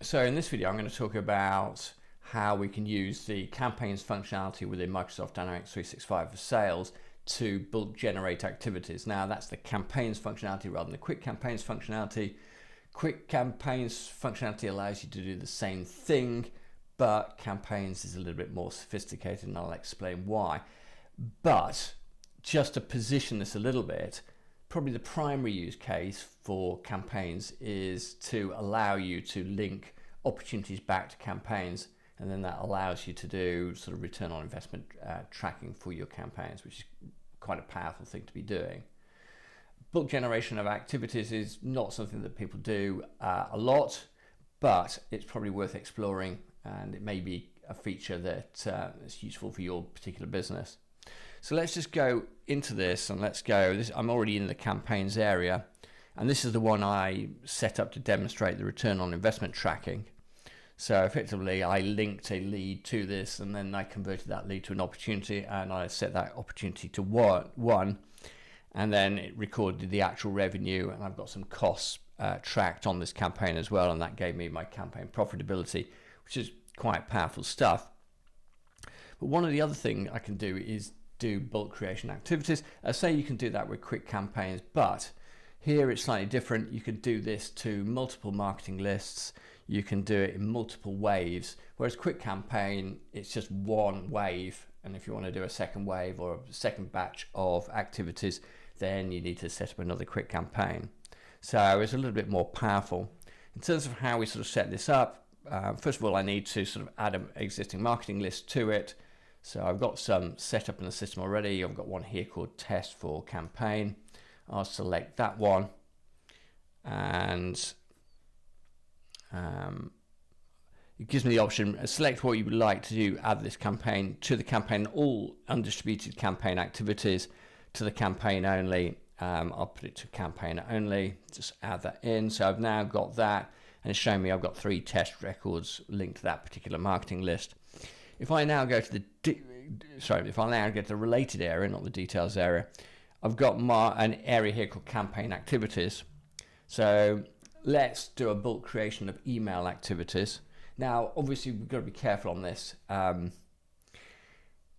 So in this video, I'm going to talk about how we can use the campaigns functionality within Microsoft Dynamics 365 for sales to bulk generate activities. Now that's the campaigns functionality rather than the quick campaigns functionality. Quick campaigns functionality allows you to do the same thing, but campaigns is a little bit more sophisticated, and I'll explain why. But just to position this a little bit, probably the primary use case for campaigns is to allow you to link opportunities back to campaigns, and then that allows you to do sort of return on investment tracking for your campaigns, which is quite a powerful thing to be doing. Bulk generation of activities is not something that people do a lot, but it's probably worth exploring, and it may be a feature that is useful for your particular business. So let's just go into this, and let's go. I'm already in the campaigns area, and this is the one I set up to demonstrate the return on investment tracking. So effectively, I linked a lead to this, and then I converted that lead to an opportunity, and I set that opportunity to one, and then it recorded the actual revenue, and I've got some costs tracked on this campaign as well, and that gave me my campaign profitability, which is quite powerful stuff. But one of the other things I can do is do bulk creation activities. Say you can do that with quick campaigns, but here it's slightly different. You can do this to multiple marketing lists. You can do it in multiple waves, whereas quick campaign, it's just one wave. And if you want to do a second wave or a second batch of activities, then you need to set up another quick campaign. So it's a little bit more powerful. In terms of how we sort of set this up, first of all, I need to sort of add an existing marketing list to it. So I've got some set up in the system already. I've got one here called test for campaign. I'll select that one, and it gives me the option, select what you would like to do, add this campaign to the campaign, all undistributed campaign activities to the campaign only. I'll put it to campaign only, just add that in. So I've now got that, and it's showing me I've got 3 test records linked to that particular marketing list. If I now go to the related area, not the details area, I've got an area here called campaign activities. So let's do a bulk creation of email activities. Now, obviously, we've got to be careful on this.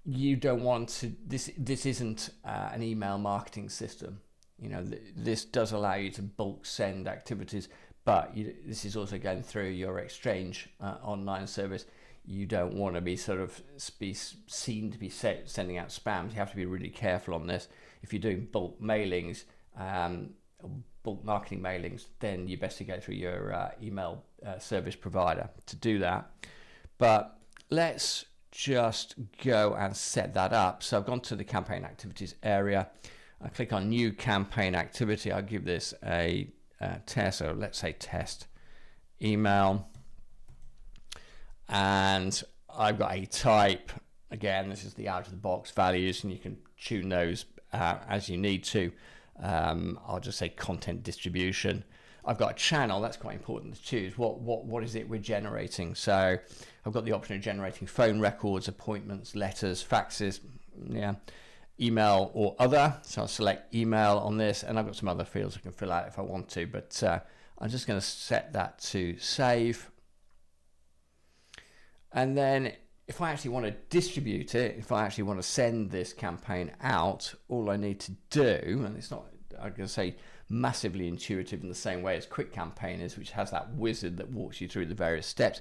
You don't want to. This isn't an email marketing system. You know, this does allow you to bulk send activities, but this is also going through your Exchange online service. You don't want to be seen to be sending out spams. You have to be really careful on this. If you're doing bulk mailings, bulk marketing mailings, then you're best to go through your email service provider to do that. But let's just go and set that up. So I've gone to the campaign activities area. I click on new campaign activity. I'll give this a test. So let's say test email. And I've got a type. Again, this is the out of the box values, and you can tune those as you need to. I'll just say content distribution. I've got a channel. That's quite important to choose. What is it we're generating? So I've got the option of generating phone records, appointments, letters, faxes, email or other. So I'll select email on this, and I've got some other fields I can fill out if I want to, but I'm just going to set that to save. And then if I actually want to distribute it, if I actually want to send this campaign out, all I need to do, and it's not, I'm going to say, massively intuitive in the same way as Quick Campaign is, which has that wizard that walks you through the various steps.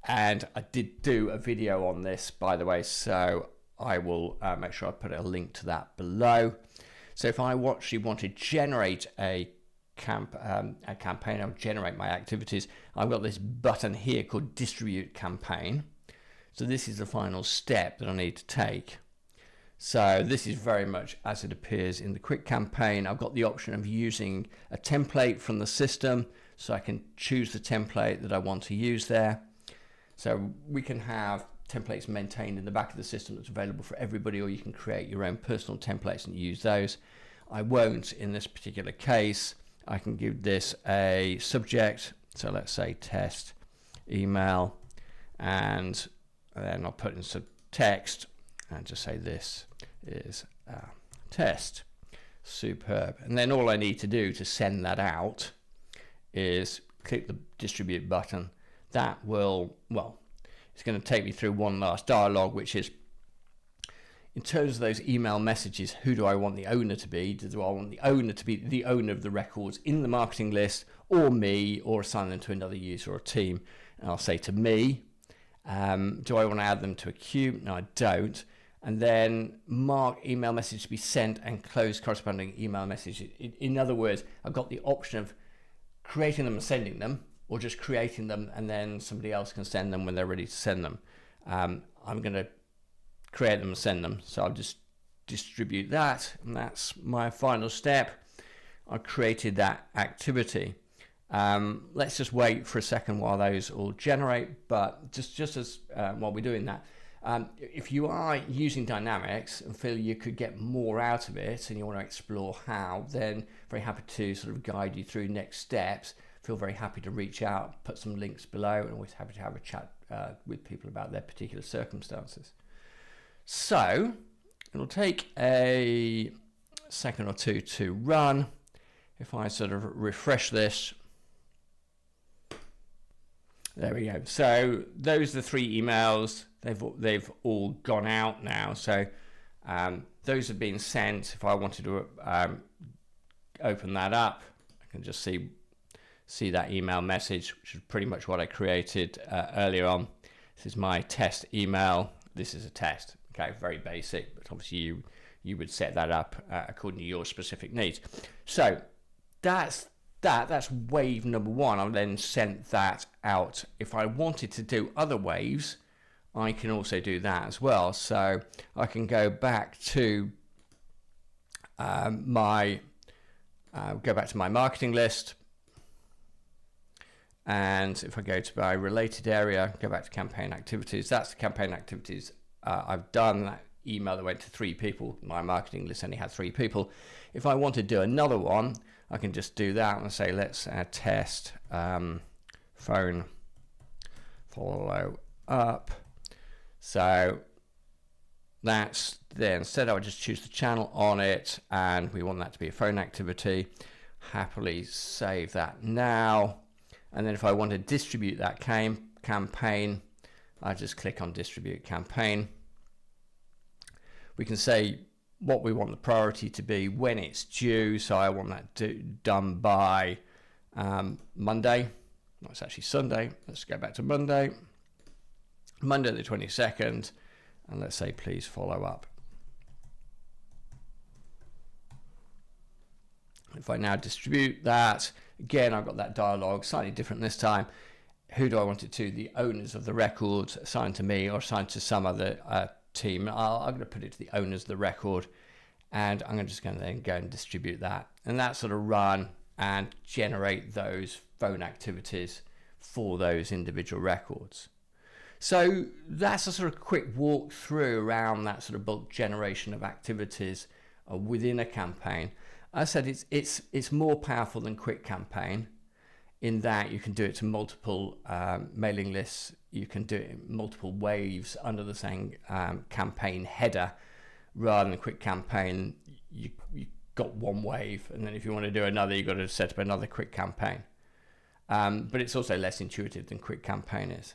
And I did do a video on this, by the way, so I will make sure I put a link to that below. So if I actually want to generate a campaign, I'll generate my activities. I've got this button here called distribute campaign. So this is the final step that I need to take. So this is very much as it appears in the quick campaign. I've got the option of using a template from the system, so I can choose the template that I want to use there. So we can have templates maintained in the back of the system that's available for everybody, or you can create your own personal templates and use those. I won't in this particular case. I can give this a subject, so let's say test email, and then I'll put in some text and just say this is test. Superb. And then all I need to do to send that out is click the distribute button. that will, well, it's going to take me through one last dialogue, which is, in terms of those email messages, who do I want the owner to be? Do I want the owner to be the owner of the records in the marketing list, or me, or assign them to another user or team? And I'll say to me. Do I want to add them to a queue? No, I don't. And then mark email message to be sent and close corresponding email message. In other words, I've got the option of creating them and sending them, or just creating them and then somebody else can send them when they're ready to send them. I'm going to create them and send them, so I'll just distribute that, and that's my final step. I created that activity. Let's just wait for a second while those all generate, but just as while we're doing that, if you are using Dynamics and feel you could get more out of it and you want to explore how, then very happy to sort of guide you through next steps. Feel very happy to reach out, put some links below, and always happy to have a chat with people about their particular circumstances. So it'll take a second or two to run. If I sort of refresh this, there we go. So those are the 3 emails. They've all gone out now. So those have been sent. If I wanted to open that up, I can just see that email message, which is pretty much what I created earlier on. This is my test email. This is a test. Okay, very basic, but obviously you would set that up according to your specific needs. So that's wave number 1. I've then sent that out. If I wanted to do other waves, I can also do that as well. So I can go back to my marketing list, and if I go to my related area, go back to campaign activities. That's the campaign activities I've done. That email that went to 3 people. My marketing list only had 3 people. If I want to do another one, I can just do that and say, let's test phone follow up. So that's there. Instead, I would just choose the channel on it, and we want that to be a phone activity. Happily save that now. And then if I want to distribute that campaign, I just click on distribute campaign. We can say what we want the priority to be, when it's due. So I want that done by Monday. No, it's actually Sunday. Let's go back to Monday the 22nd, and let's say please follow up. If I now distribute that, again, I've got that dialogue, slightly different this time. Who do I want it to? The owners of the records, assigned to me or assigned to some other team. I'm going to put it to the owners of the record, and I'm just going to then go and distribute that. And that sort of run and generate those phone activities for those individual records. So that's a sort of quick walk through around that sort of bulk generation of activities within a campaign. As I said, it's more powerful than Quick Campaign in that you can do it to multiple mailing lists. You can do it in multiple waves under the same campaign header, rather than Quick Campaign. You got one wave, and then if you want to do another, you've got to set up another Quick Campaign. But it's also less intuitive than Quick Campaign is.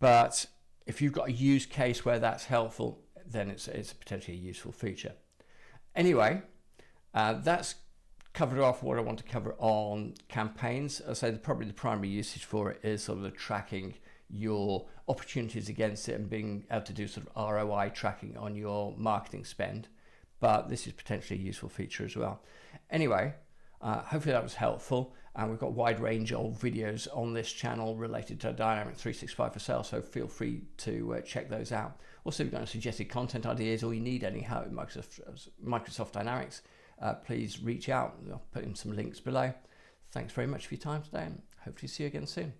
But if you've got a use case where that's helpful, then it's potentially a useful feature. Anyway, that's covered off what I want to cover on campaigns. I say probably the primary usage for it is sort of the tracking your opportunities against it and being able to do sort of ROI tracking on your marketing spend. But this is potentially a useful feature as well. Anyway, hopefully that was helpful. And we've got a wide range of videos on this channel related to Dynamics 365 for Sales, so feel free to check those out. Also, if you've got any suggested content ideas or you need any help with Microsoft Dynamics, please reach out. I'll put in some links below. Thanks very much for your time today, and hopefully see you again soon.